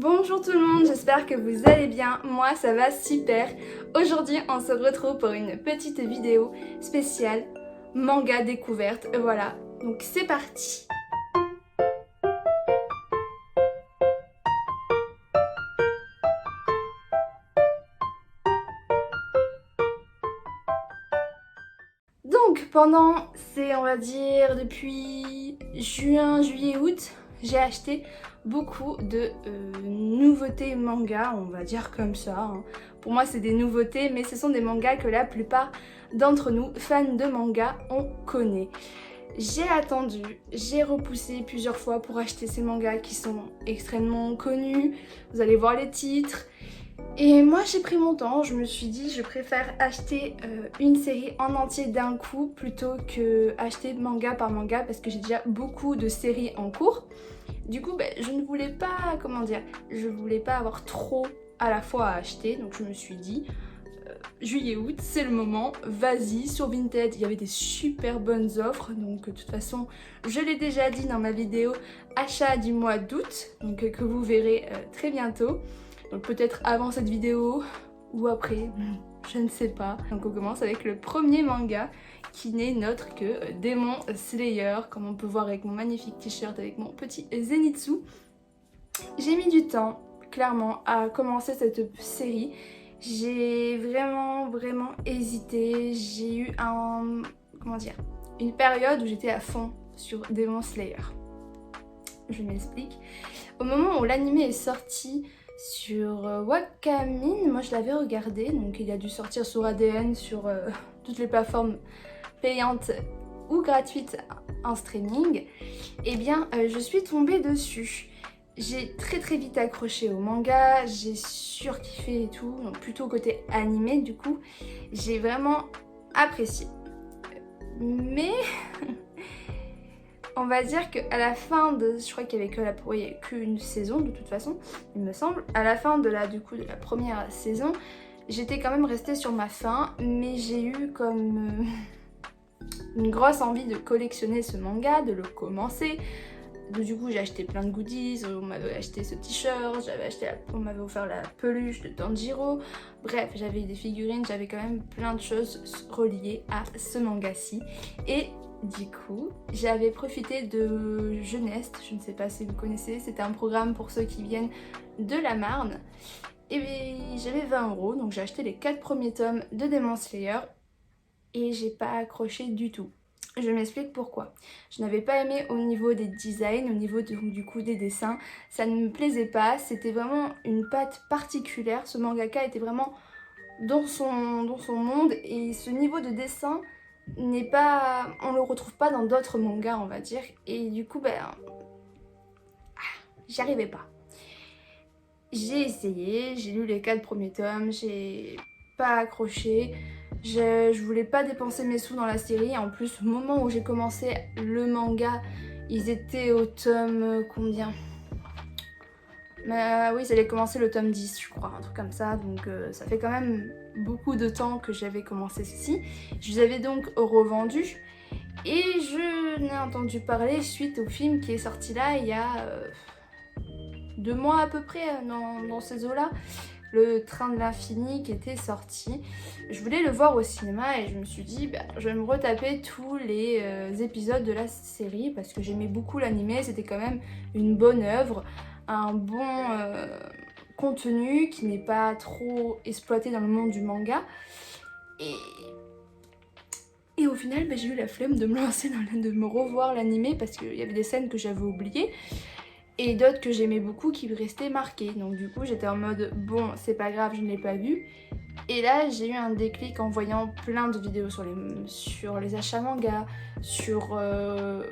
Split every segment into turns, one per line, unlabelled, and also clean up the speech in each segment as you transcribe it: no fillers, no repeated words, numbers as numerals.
Bonjour tout le monde, j'espère que vous allez bien, moi ça va super. Aujourd'hui on se retrouve pour une petite vidéo spéciale manga découverte, voilà, donc c'est parti. Donc pendant on va dire depuis juin, juillet, août, j'ai acheté beaucoup de nouveautés manga, on va dire comme ça. Hein. Pour moi c'est des nouveautés, mais ce sont des mangas que la plupart d'entre nous, fans de manga, on connaît. J'ai attendu, j'ai repoussé plusieurs fois pour acheter ces mangas qui sont extrêmement connus, vous allez voir les titres. Et moi j'ai pris mon temps, je me suis dit je préfère acheter une série en entier d'un coup plutôt que acheter manga par manga parce que j'ai déjà beaucoup de séries en cours. Du coup je ne voulais pas, je voulais pas avoir trop à la fois à acheter, donc je me suis dit juillet-août c'est le moment, vas-y. Sur Vinted il y avait des super bonnes offres, donc de toute façon je l'ai déjà dit dans ma vidéo achat du mois d'août, donc que vous verrez très bientôt. Donc peut-être avant cette vidéo ou après, je ne sais pas. Donc on commence avec le premier manga qui n'est autre que Demon Slayer, comme on peut voir avec mon magnifique t-shirt avec mon petit Zenitsu. J'ai mis du temps, clairement, à commencer cette série. J'ai vraiment hésité. J'ai eu une période où j'étais à fond sur Demon Slayer. Je m'explique. Au moment où l'anime est sorti sur Wakamin, moi je l'avais regardé, donc il a dû sortir sur ADN, sur toutes les plateformes payantes ou gratuites en streaming. Et bien je suis tombée dessus. J'ai très vite accroché au manga, j'ai surkiffé et tout, donc plutôt côté animé du coup, j'ai vraiment apprécié. Mais on va dire qu'à la fin de... Je crois qu'il n'y avait qu'une saison de toute façon, il me semble. À la fin de la première saison, j'étais quand même restée sur ma faim, mais j'ai eu comme une grosse envie de collectionner ce manga, de le commencer. Du coup j'ai acheté plein de goodies, on m'avait acheté ce t-shirt, on m'avait offert la peluche de Tanjiro. Bref, j'avais des figurines, j'avais quand même plein de choses reliées à ce manga-ci. Et du coup, j'avais profité de Jeunesse, je ne sais pas si vous connaissez, c'était un programme pour ceux qui viennent de la Marne. Et j'avais 20 €, donc j'ai acheté les 4 premiers tomes de Demon Slayer et j'ai pas accroché du tout. Je m'explique pourquoi. Je n'avais pas aimé au niveau des designs, au niveau du coup des dessins, ça ne me plaisait pas, c'était vraiment une patte particulière, ce mangaka était vraiment dans son monde et ce niveau de dessin n'est pas, on le retrouve pas dans d'autres mangas on va dire, et du coup j'y arrivais pas. J'ai essayé, j'ai lu les 4 premiers tomes, j'ai pas accroché, je voulais pas dépenser mes sous dans la série. En plus au moment où j'ai commencé le manga ils étaient au tome combien? Oui, ça allait commencer le tome 10 je crois, un truc comme ça, donc ça fait quand même beaucoup de temps que j'avais commencé ceci. Je les avais donc revendus et je n'ai entendu parler suite au film qui est sorti là il y a 2 mois à peu près, dans ces eaux-là, le Train de l'Infini qui était sorti. Je voulais le voir au cinéma et je me suis dit je vais me retaper tous les épisodes de la série parce que j'aimais beaucoup l'animé, c'était quand même une bonne œuvre, un bon contenu qui n'est pas trop exploité dans le monde du manga. Et au final j'ai eu la flemme de me lancer de me revoir l'animé parce qu'il y avait des scènes que j'avais oubliées et d'autres que j'aimais beaucoup qui restaient marquées. Donc du coup j'étais en mode bon c'est pas grave, je ne l'ai pas vu. Et là j'ai eu un déclic en voyant plein de vidéos sur les achats manga, sur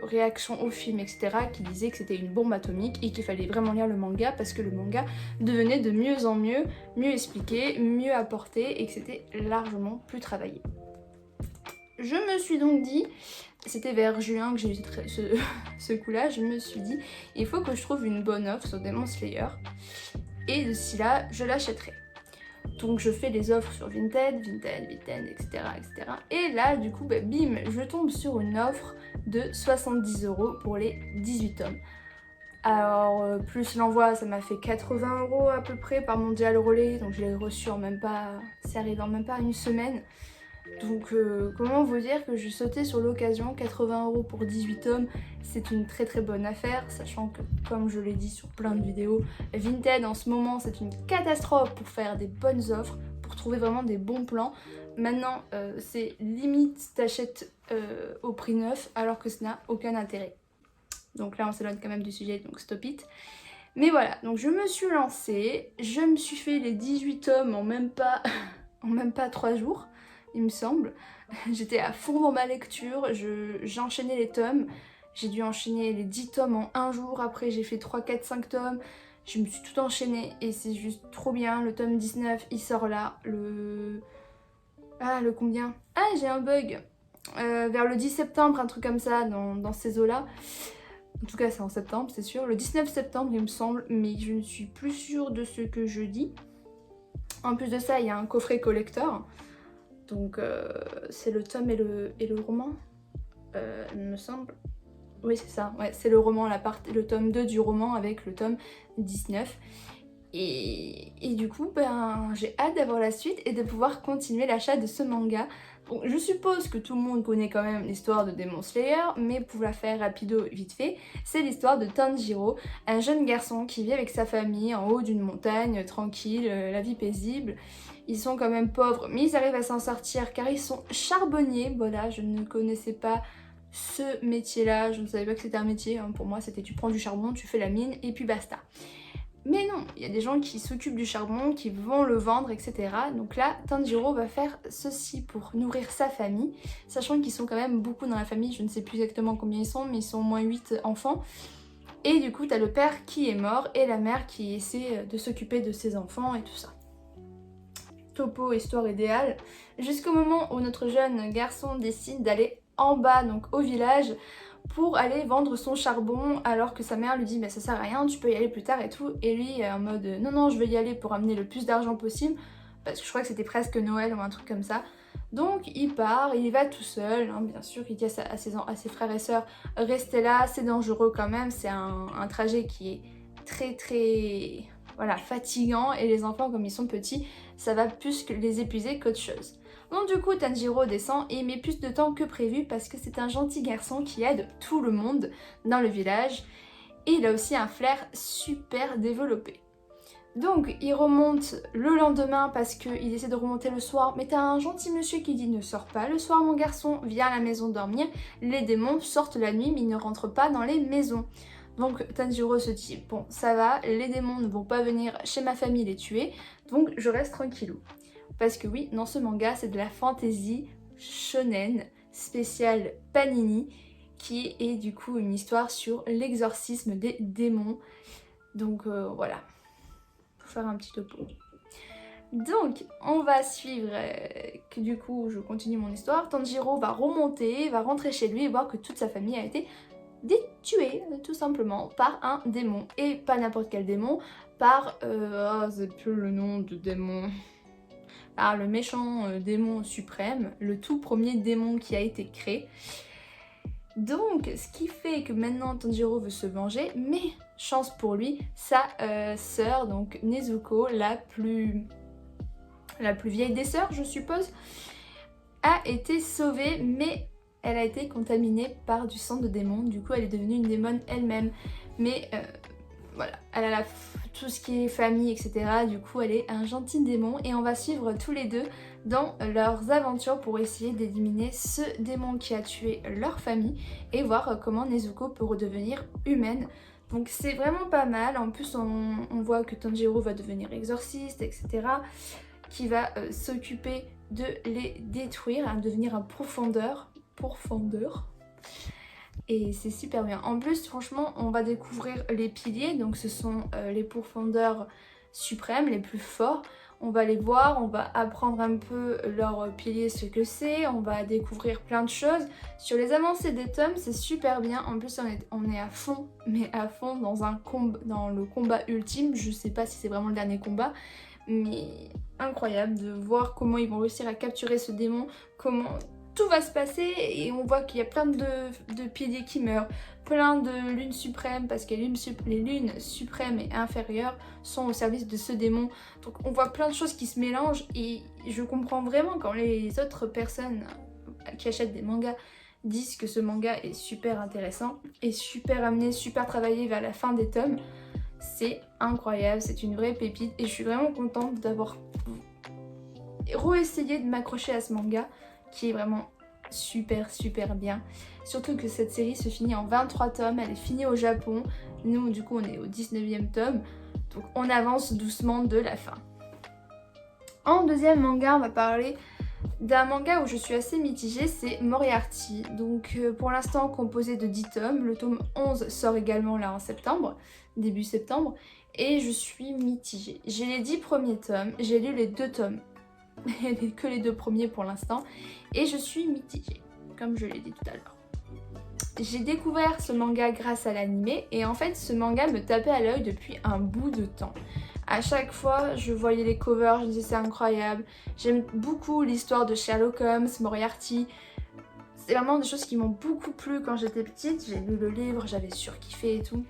réactions au film etc. qui disaient que c'était une bombe atomique et qu'il fallait vraiment lire le manga parce que le manga devenait de mieux en mieux, mieux expliqué, mieux apporté et que c'était largement plus travaillé. Je me suis donc dit, c'était vers juin que j'ai eu ce coup là, je me suis dit il faut que je trouve une bonne offre sur Demon Slayer et d'ici là je l'achèterai. Donc je fais les offres sur Vinted, etc. Et là du coup bim, je tombe sur une offre de 70 € pour les 18 tomes. Alors plus l'envoi, ça m'a fait 80 € à peu près par Mondial Relais, donc je l'ai reçu en même pas, c'est arrivé en même pas une semaine. Donc comment vous dire que j'ai sauté sur l'occasion, 80 € pour 18 tomes, c'est une très très bonne affaire, sachant que comme je l'ai dit sur plein de vidéos, Vinted en ce moment c'est une catastrophe pour faire des bonnes offres, pour trouver vraiment des bons plans. Maintenant c'est limite t'achètes au prix neuf alors que ça n'a aucun intérêt. Donc là on s'éloigne quand même du sujet, donc stop it. Mais voilà, donc je me suis lancée, je me suis fait les 18 tomes en même pas, en même pas 3 jours, il me semble. J'étais à fond dans ma lecture, j'enchaînais les tomes. J'ai dû enchaîner les 10 tomes en un jour, après j'ai fait 3, 4, 5 tomes. Je me suis tout enchaîné et c'est juste trop bien. Le tome 19, il sort là, le combien? Ah, j'ai un bug. Vers le 10 septembre, un truc comme ça, dans ces eaux-là. En tout cas, c'est en septembre, c'est sûr. Le 19 septembre, il me semble, mais je ne suis plus sûre de ce que je dis. En plus de ça, il y a un coffret collector. Donc, c'est le tome et le roman, il me semble. Oui, c'est ça. Ouais, c'est le roman, le tome 2 du roman avec le tome 19. Et du coup, ben, j'ai hâte d'avoir la suite et de pouvoir continuer l'achat de ce manga. Bon, je suppose que tout le monde connaît quand même l'histoire de Demon Slayer, mais pour la faire rapido vite fait, c'est l'histoire de Tanjiro, un jeune garçon qui vit avec sa famille en haut d'une montagne, tranquille, la vie paisible. Ils sont quand même pauvres, mais ils arrivent à s'en sortir car ils sont charbonniers. Voilà, je ne connaissais pas ce métier-là, je ne savais pas que c'était un métier. Hein. Pour moi, c'était tu prends du charbon, tu fais la mine et puis basta. Mais non, il y a des gens qui s'occupent du charbon, qui vont le vendre, etc. Donc là, Tanjiro va faire ceci pour nourrir sa famille, sachant qu'ils sont quand même beaucoup dans la famille, je ne sais plus exactement combien ils sont, mais ils sont au moins 8 enfants. Et du coup, t'as le père qui est mort et la mère qui essaie de s'occuper de ses enfants et tout ça. Topo, histoire idéale, jusqu'au moment où notre jeune garçon décide d'aller en bas, donc au village, pour aller vendre son charbon alors que sa mère lui dit mais ça sert à rien, tu peux y aller plus tard et tout, et lui en mode non non je vais y aller pour amener le plus d'argent possible parce que je crois que c'était presque Noël ou un truc comme ça. Donc il part, il y va tout seul, hein, bien sûr il dit à ses frères et sœurs restez là, c'est dangereux quand même, c'est un trajet qui est très très voilà, fatigant et les enfants comme ils sont petits ça va plus que les épuiser qu'autre chose. Donc du coup Tanjiro descend et il met plus de temps que prévu parce que c'est un gentil garçon qui aide tout le monde dans le village et il a aussi un flair super développé. Donc il remonte le lendemain parce qu'il essaie de remonter le soir, mais t'as un gentil monsieur qui dit ne sors pas le soir mon garçon, viens à la maison dormir, les démons sortent la nuit mais ils ne rentrent pas dans les maisons. Donc Tanjiro se dit bon ça va, les démons ne vont pas venir chez ma famille les tuer, donc je reste tranquillou. Parce que oui, dans ce manga, c'est de la fantasy shonen spéciale Panini qui est du coup une histoire sur l'exorcisme des démons. Donc voilà, pour faire un petit topo. Donc on va suivre, que du coup je continue mon histoire. Tanjiro va remonter, va rentrer chez lui et voir que toute sa famille a été tuée tout simplement par un démon. Et pas n'importe quel démon, par... c'est plus le nom de démon... par le méchant démon suprême, le tout premier démon qui a été créé. Donc, ce qui fait que maintenant Tanjiro veut se venger, mais chance pour lui, sa sœur, donc Nezuko, la plus vieille des sœurs, je suppose, a été sauvée, mais elle a été contaminée par du sang de démon. Du coup, elle est devenue une démone elle-même. Mais voilà, elle a tout ce qui est famille, etc. Du coup, elle est un gentil démon et on va suivre tous les deux dans leurs aventures pour essayer d'éliminer ce démon qui a tué leur famille et voir comment Nezuko peut redevenir humaine. Donc c'est vraiment pas mal. En plus, on voit que Tanjiro va devenir exorciste, etc. Qui va s'occuper de les détruire, à devenir un pourfendeur. Et c'est super bien. En plus, franchement, on va découvrir les piliers. Donc ce sont les pourfendeurs suprêmes, les plus forts. On va les voir, on va apprendre un peu leurs piliers, ce que c'est. On va découvrir plein de choses. Sur les avancées des tomes, c'est super bien. En plus, on est à fond, mais à fond dans le combat ultime. Je sais pas si c'est vraiment le dernier combat, mais incroyable de voir comment ils vont réussir à capturer ce démon, comment tout va se passer et on voit qu'il y a plein de piliers qui meurent, plein de lunes suprêmes parce que les lunes suprêmes et inférieures sont au service de ce démon. Donc on voit plein de choses qui se mélangent et je comprends vraiment quand les autres personnes qui achètent des mangas disent que ce manga est super intéressant et super amené, super travaillé vers la fin des tomes. C'est incroyable, c'est une vraie pépite et je suis vraiment contente d'avoir re-essayé de m'accrocher à ce manga qui est vraiment super bien. Surtout que cette série se finit en 23 tomes, elle est finie au Japon. Nous du coup on est au 19e tome, donc on avance doucement de la fin. En deuxième manga, on va parler d'un manga où je suis assez mitigée, c'est Moriarty. Donc pour l'instant composé de 10 tomes, le tome 11 sort également là en septembre, début septembre, et je suis mitigée. J'ai les 10 premiers tomes, j'ai lu les 2 tomes, que les 2 premiers pour l'instant, et je suis mitigée, comme je l'ai dit tout à l'heure. J'ai découvert ce manga grâce à l'animé, et en fait ce manga me tapait à l'œil depuis un bout de temps. À chaque fois, je voyais les covers, je me disais c'est incroyable. J'aime beaucoup l'histoire de Sherlock Holmes, Moriarty. C'est vraiment des choses qui m'ont beaucoup plu quand j'étais petite. J'ai lu le livre, j'avais surkiffé et tout.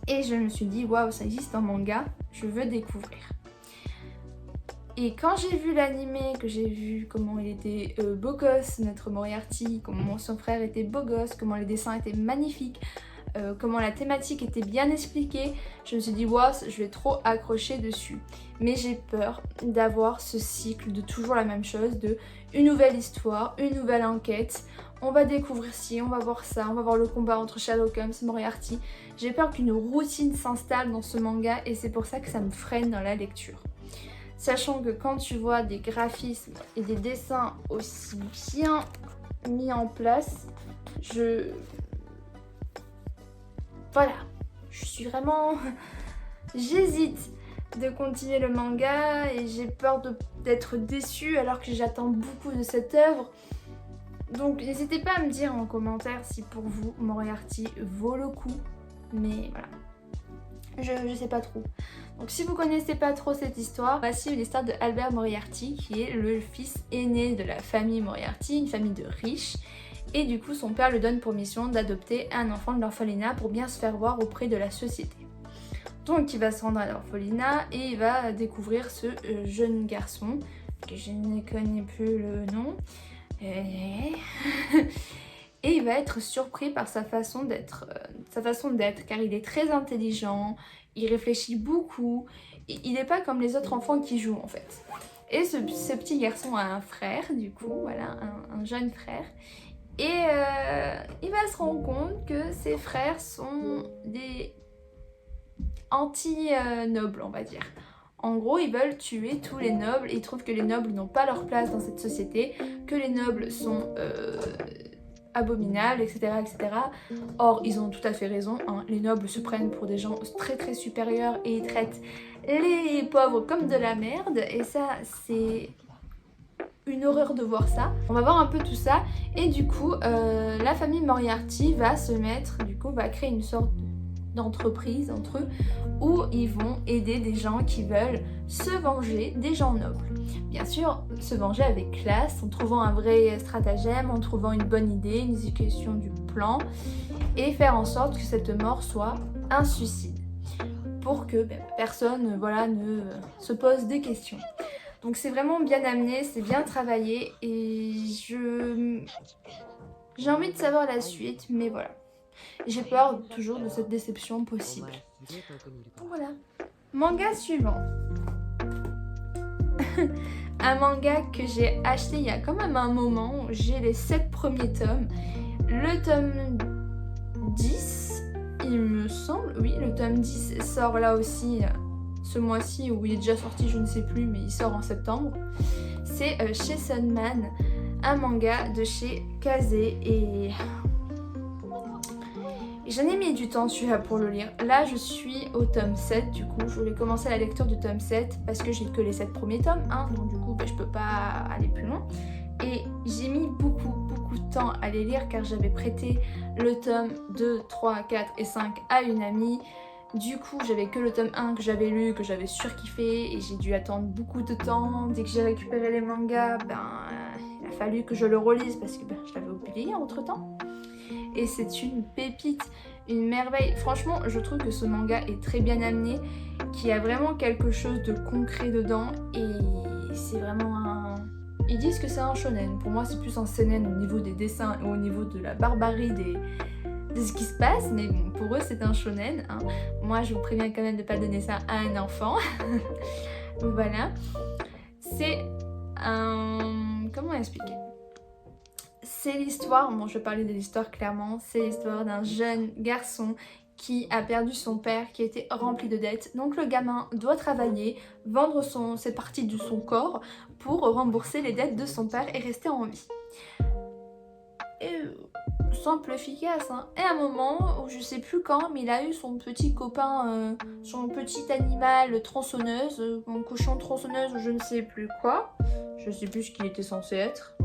Et je me suis dit, waouh, ça existe en manga, je veux découvrir. Et quand j'ai vu l'animé, que j'ai vu comment il était beau gosse, notre Moriarty, comment son frère était beau gosse, comment les dessins étaient magnifiques, comment la thématique était bien expliquée, je me suis dit waouh, je vais trop accrocher dessus. Mais j'ai peur d'avoir ce cycle de toujours la même chose, de une nouvelle histoire, une nouvelle enquête, on va découvrir ci, on va voir ça, on va voir le combat entre Sherlock Holmes et Moriarty. J'ai peur qu'une routine s'installe dans ce manga et c'est pour ça que ça me freine dans la lecture. Sachant que quand tu vois des graphismes et des dessins aussi bien mis en place, voilà, je suis vraiment... J'hésite de continuer le manga et j'ai peur d'être déçue alors que j'attends beaucoup de cette œuvre. Donc n'hésitez pas à me dire en commentaire si pour vous Moriarty vaut le coup, mais voilà. Je sais pas trop. Donc si vous connaissez pas trop cette histoire, voici l'histoire de Albert Moriarty qui est le fils aîné de la famille Moriarty, une famille de riches. Et du coup son père lui donne pour mission d'adopter un enfant de l'orphelinat pour bien se faire voir auprès de la société. Donc il va se rendre à l'orphelinat et il va découvrir ce jeune garçon, que je ne connais plus le nom. Et il va être surpris par sa façon d'être, car il est très intelligent, il réfléchit beaucoup, et il n'est pas comme les autres enfants qui jouent en fait. Et ce petit garçon a un frère, du coup, voilà, un jeune frère, et il va se rendre compte que ses frères sont des anti-nobles, on va dire. En gros, ils veulent tuer tous les nobles, et ils trouvent que les nobles n'ont pas leur place dans cette société, que les nobles sont... abominables, etc., etc. Or, ils ont tout à fait raison, hein. Les nobles se prennent pour des gens très supérieurs et ils traitent les pauvres comme de la merde. Et ça, c'est une horreur de voir ça. On va voir un peu tout ça. Et du coup, la famille Moriarty va se mettre, du coup, va créer une sorte d'entreprise entre eux où ils vont aider des gens qui veulent se venger des gens nobles. Bien sûr, se venger avec classe, en trouvant un vrai stratagème, en trouvant une bonne idée, une exécution du plan et faire en sorte que cette mort soit un suicide pour que personne voilà, ne se pose des questions. Donc c'est vraiment bien amené, c'est bien travaillé et j'ai envie de savoir la suite, mais voilà. J'ai peur toujours de cette déception possible. Voilà. Manga suivant. Un manga que j'ai acheté il y a quand même un moment. J'ai les 7 premiers tomes. Le tome 10, il me semble. Oui, le tome 10 sort là aussi ce mois-ci, ou il est déjà sorti, je ne sais plus, mais il sort en septembre. C'est chez Sunman, un manga de chez Kazé et... J'en ai mis du temps celui-là pour le lire. Là je suis au tome 7 du coup. Je voulais commencer la lecture du tome 7 parce que j'ai que les 7 premiers tomes, hein, donc du coup je peux pas aller plus loin. Et j'ai mis beaucoup de temps à les lire car j'avais prêté le tome 2, 3, 4 et 5 à une amie. Du coup j'avais que le tome 1 que j'avais lu, que j'avais surkiffé et j'ai dû attendre beaucoup de temps. Dès que j'ai récupéré les mangas, il a fallu que je le relise parce que je l'avais oublié entre temps. Et c'est une pépite, une merveille. Franchement, je trouve que ce manga est très bien amené, qu'il y a vraiment quelque chose de concret dedans et c'est vraiment un... Ils disent que c'est un shonen. Pour moi, c'est plus un seinen au niveau des dessins et au niveau de la barbarie de ce qui se passe, mais bon, pour eux, c'est un shonen. Hein. Moi, je vous préviens quand même de ne pas donner ça à un enfant. Voilà. C'est un... Comment expliquer ? C'est l'histoire, bon je vais parler de l'histoire clairement, c'est l'histoire d'un jeune garçon qui a perdu son père, qui était rempli de dettes. Donc le gamin doit travailler, vendre ses parties de son corps pour rembourser les dettes de son père et rester en vie. Et simple, efficace. Hein. Et à un moment où je sais plus quand, mais il a eu son petit copain, son petit animal tronçonneuse, un cochon tronçonneuse ou je ne sais plus quoi. Je sais plus ce qu'il était censé être.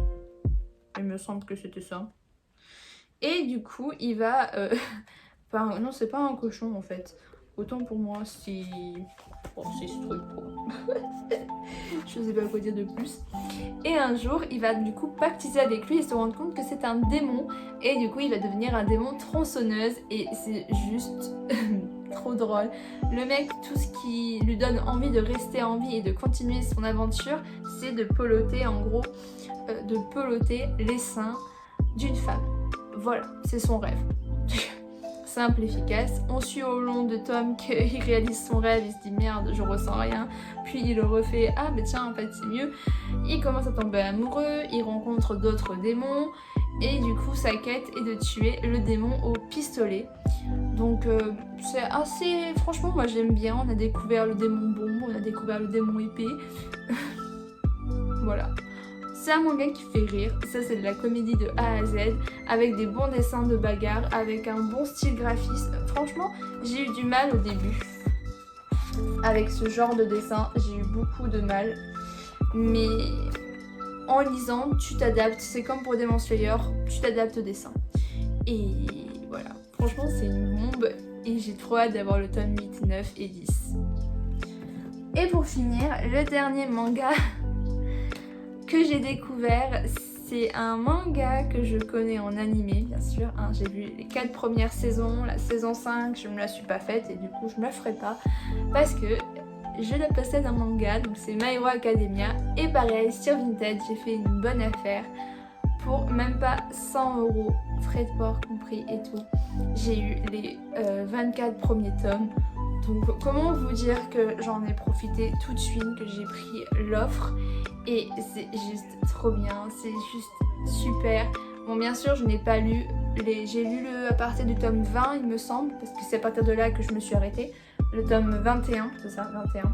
Il me semble que c'était ça. Et du coup, il va... Enfin, non, c'est pas un cochon en fait. Autant pour moi, c'est... Oh, c'est ce truc quoi. Je sais pas quoi dire de plus. Et un jour, il va du coup pactiser avec lui et se rendre compte que c'est un démon. Et du coup, il va devenir un démon tronçonneuse. Et c'est juste trop drôle. Le mec, tout ce qui lui donne envie de rester en vie et de continuer son aventure, c'est de peloter en gros... de peloter les seins d'une femme. Voilà, c'est son rêve. Simple, efficace. On suit au long de Tom qu'il réalise son rêve, il se dit merde, je ressens rien. Puis il le refait, ah mais tiens, en fait c'est mieux. Il commence à tomber amoureux, il rencontre d'autres démons. Et du coup, sa quête est de tuer le démon au pistolet. Donc c'est assez... Franchement, moi j'aime bien. On a découvert le démon bombe, on a découvert le démon épée. Voilà. C'est un manga qui fait rire, ça c'est de la comédie de A à Z, avec des bons dessins de bagarre, avec un bon style graphiste. Franchement, j'ai eu du mal au début. Avec ce genre de dessin, j'ai eu beaucoup de mal. Mais en lisant, tu t'adaptes, c'est comme pour Demon Slayer, tu t'adaptes au dessin. Et voilà, franchement c'est une bombe et j'ai trop hâte d'avoir le tome 8, 9 et 10. Et pour finir, le dernier manga... que j'ai découvert, c'est un manga que je connais en animé, bien sûr. Hein, j'ai vu les 4 premières saisons, la saison 5, je me la suis pas faite et du coup je me la ferai pas parce que je la possède en manga, donc c'est My Hero Academia. Et pareil, sur Vinted, j'ai fait une bonne affaire pour même pas 100 €, frais de port compris et tout. J'ai eu les 24 premiers tomes. Donc comment vous dire que j'en ai profité tout de suite, que j'ai pris l'offre et c'est juste trop bien, c'est juste super. Bon bien sûr je n'ai pas lu, j'ai lu à partir du tome 20 il me semble, parce que c'est à partir de là que je me suis arrêtée. Le tome 21, c'est ça, 21.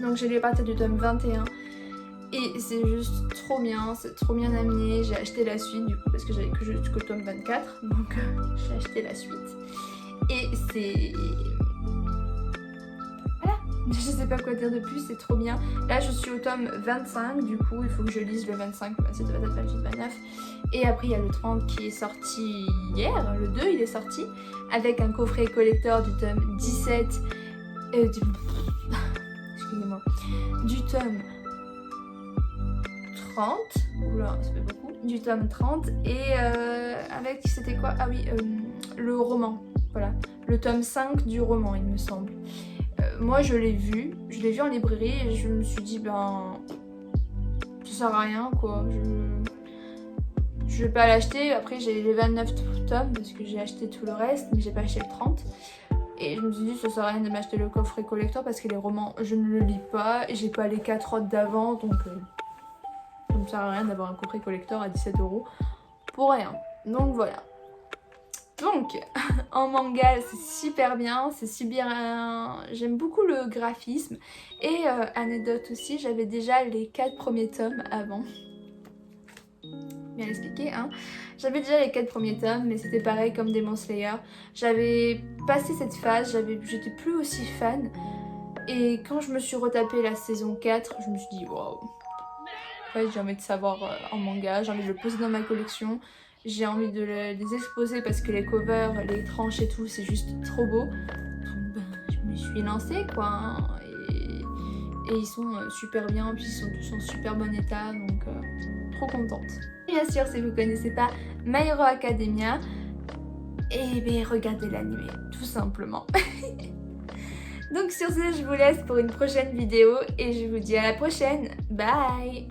Donc j'ai lu à partir du tome 21 et c'est juste trop bien, c'est trop bien amené. J'ai acheté la suite du coup parce que j'avais que jusqu'au tome 24, donc j'ai acheté la suite. Et c'est... Je sais pas quoi dire de plus, c'est trop bien. Là je suis au tome 25, du coup il faut que je lise le 25, le 27, le 27, le 28, le 29. Et après il y a le 30 qui est sorti hier, le 2 il est sorti, avec un coffret collector du tome 17, excusez-moi, du tome 30, oula ça fait beaucoup, du tome 30 et avec, c'était quoi, ah oui, le roman, voilà, le tome 5 du roman il me semble. Moi je l'ai vu en librairie et je me suis dit ben ça sert à rien quoi, je vais pas l'acheter. Après j'ai les 29 tomes parce que j'ai acheté tout le reste mais j'ai pas acheté le 30 et je me suis dit ça sert à rien de m'acheter le coffret collector parce que les romans je ne le lis pas et j'ai pas les 4 autres d'avant donc ça me sert à rien d'avoir un coffret collector à 17 € pour rien. Donc voilà. Donc, en manga, c'est super bien, c'est super... J'aime beaucoup le graphisme. Et anecdote aussi, j'avais déjà les 4 premiers tomes avant. Bien expliqué, hein. J'avais déjà les 4 premiers tomes, mais c'était pareil comme Demon Slayer. J'avais passé cette phase, j'étais plus aussi fan. Et quand je me suis retapé la saison 4, je me suis dit, waouh. En fait, j'ai envie de savoir en manga, j'ai envie de le poser dans ma collection. J'ai envie de les exposer parce que les covers, les tranches et tout, c'est juste trop beau. Donc ben, je me suis lancée quoi. Hein, et ils sont super bien, puis ils sont tous en super bon état. Donc trop contente. Bien sûr, si vous connaissez pas My Hero Academia, eh bien regardez l'anime, tout simplement. Donc sur ce, je vous laisse pour une prochaine vidéo et je vous dis à la prochaine. Bye!